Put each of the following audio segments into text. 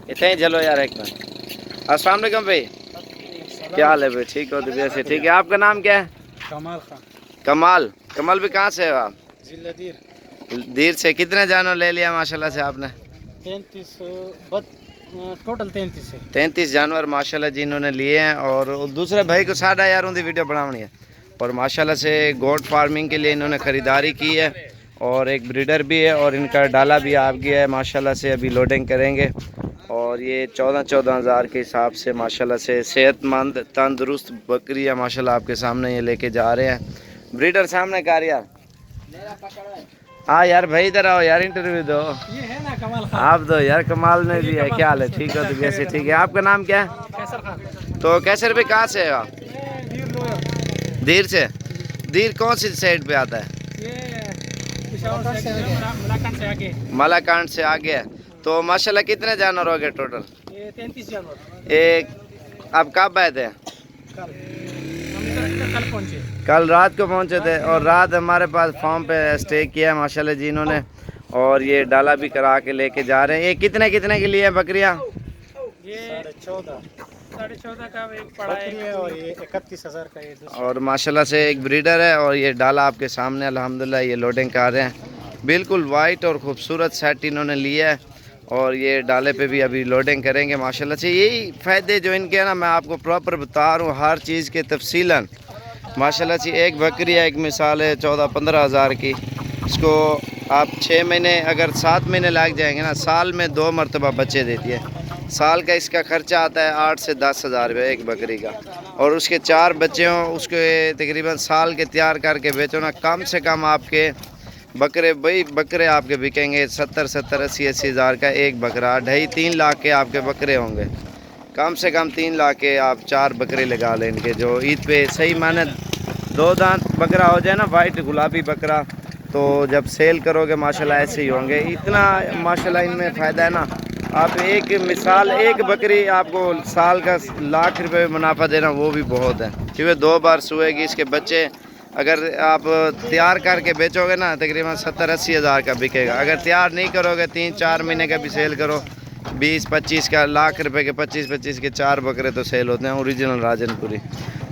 इतने ही चलो यार एक मिनट। अस्सलाम वालेकुम भाई, क्या हाल है भाई? ठीक हो? तबीयत से ठीक है? आपका नाम क्या है? कमाल खान। कमाल। कमाल भी कहाँ से हो आप? जिला दीर। दीर से। कितने जानवर ले लिया माशाल्लाह से आपने? 33 टोटल 33 है। 33 जानवर माशाल्लाह जी इन्होंने लिए हैं। और दूसरे भाई को 11.5 उनकी वीडियो बनानी है। और माशाल्लाह से गोट फार्मिंग के लिए इन्होंने ख़रीदारी की है और एक ब्रीडर भी है और इनका डाला भी आ गया है माशाल्लाह से। अभी लोडिंग करेंगे और ये 14 हज़ार के हिसाब से माशाल्लाह से सेहतमंद तंदुरुस्त बकरियाँ माशाल्लाह आपके सामने ये लेके जा रहे हैं। ब्रीडर सामने कार यार। हाँ यार भाई इधर आओ यार, इंटरव्यू दो। ये है ना कमाल खान। आप दो यार, कमाल ने भी है। क्या हाल है? ठीक हो? तो वैसे ठीक है। आपका नाम क्या है? कैसर खान। तो कैसर पे कहाँ से है आप? दीर लोयर। दीर से। दीर कौन सी साइड पे आता है? ये पिशावर से मलाकान से आगे। मलाकांड से आगे है। तो माशाल्लाह कितने जानवर हो गए टोटल? ये 33 जानवर। एक। अब कब आए थे? कल हम कल पहुंचे। कल रात को पहुंचे थे और रात हमारे पास फार्म पे स्टे किया है माशाल्लाह जी इन्होंने। और ये डाला भी करा के लेके जा रहे हैं। ये कितने कितने के लिए है बकरियां? ये 14.5 का एक पड़ा है और ये 31,000 का ये दूसरा। और माशाल्लाह से एक ब्रीडर है और ये डाला आपके सामने अल्हम्दुलिल्लाह ये लोडिंग कर रहे हैं। बिल्कुल वाइट और ख़ूबसूरत सेट इन्होंने लिया है और ये डाले पे भी अभी लोडिंग करेंगे माशाल्लाह से। यही फ़ायदे जो इनके हैं ना, मैं आपको प्रॉपर बता रहा हूँ हर चीज़ के तफसीलन माशाल्लाह से। एक बकरी है, एक मिसाल है 14-15 हज़ार की। इसको आप 6 महीने अगर 7 महीने लग जाएंगे ना, साल में 2 मरतबा बच्चे देती है। साल का इसका खर्चा आता है 8 से 10 हज़ार रुपये एक बकरी का। और उसके 4 बच्चे हों उसके तकरीबन साल के तैयार करके बेचो ना, कम से कम आपके बकरे आपके बिकेंगे 70-80 हज़ार का एक बकरा। 2.5-3 लाख के आपके बकरे होंगे। कम से कम 3 लाख के आप 4 बकरे लगा लें इनके, जो ईद पे सही माने 2 दांत बकरा हो जाए ना, वाइट गुलाबी बकरा, तो जब सेल करोगे माशाल्लाह ऐसे ही होंगे। इतना माशाल्लाह इनमें फ़ायदा है ना। आप एक मिसाल एक बकरी आपको साल का लाख रुपए मुनाफा देना वो भी बहुत है, क्योंकि 2 बार सुएगी। इसके बच्चे अगर आप तैयार करके बेचोगे ना तकरीबन 70-80 हज़ार का बिकेगा। अगर तैयार नहीं करोगे 3-4 महीने का भी सेल करो 20-25 का, लाख रुपए के 25-25 के 4 बकरे तो सेल होते हैं ओरिजिनल राजनपुरी।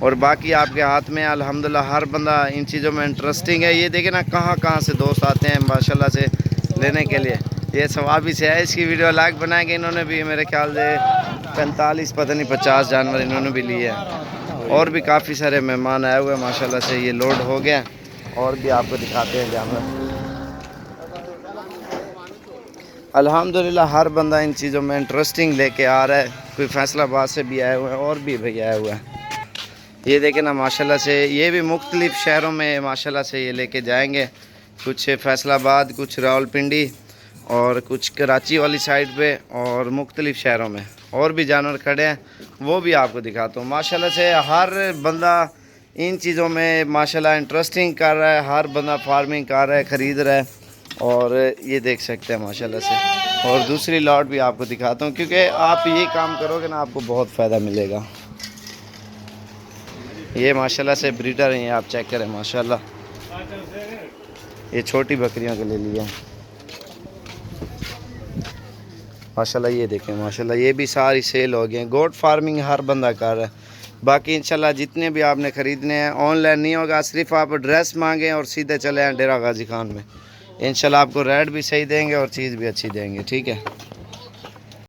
और बाकी आपके हाथ में अल्हम्दुलिल्लाह हर बंदा इन चीज़ों में इंटरेस्टिंग है। ये देखें ना कहाँ कहाँ से दोस्त आते हैं माशाल्लाह से लेने के लिए। ये सवाबी से है। इसकी वीडियो अलग बनाएंगे। इन्होंने भी मेरे ख्याल से 45 पता नहीं 50 जानवर इन्होंने भी लिए हैं। और भी काफ़ी सारे मेहमान आए हुए हैं माशाल्लाह से। ये लोड हो गया और भी आपको दिखाते हैं जानवर। अल्हम्दुलिल्लाह हर बंदा इन चीज़ों में इंटरेस्टिंग लेके आ रहा है। कोई फैसलाबाद से भी आए हुए हैं और भी भैया आए हुए हैं। ये देखें ना माशाल्लाह से, ये भी मुख्तलिफ़ शहरों में माशाल्लाह से ये लेके जाएंगे। कुछ फैसलाबाद, कुछ रावलपिंडी और कुछ कराची वाली साइड पे और मुख्तलिफ़ शहरों में और भी जानवर खड़े हैं, वो भी आपको दिखाता हूँ। माशाल्लाह से हर बंदा इन चीज़ों में माशाल्लाह इंटरेस्टिंग कर रहा है। हर बंदा फार्मिंग कर रहा है, ख़रीद रहा है। और ये देख सकते हैं माशाल्लाह से। और दूसरी लॉट भी आपको दिखाता हूँ, क्योंकि आप ये काम करोगे ना आपको बहुत फ़ायदा मिलेगा। ये माशाल्लाह से ब्रीडर हैं, आप चेक करें माशाल्लाह। ये छोटी बकरियों के लिए लिया माशाल्लाह। ये देखें माशाल्लाह, ये भी सारी सेल हो गई हैं। गोट फार्मिंग हर बंदा कर रहा है। बाकी इंशाल्लाह जितने भी आपने ख़रीदने हैं ऑनलाइन नहीं होगा, सिर्फ आप एड्रेस मांगें और सीधे चले आएँ डेरा गाजी खान में। इंशाल्लाह आपको रेट भी सही देंगे और चीज़ भी अच्छी देंगे। ठीक है।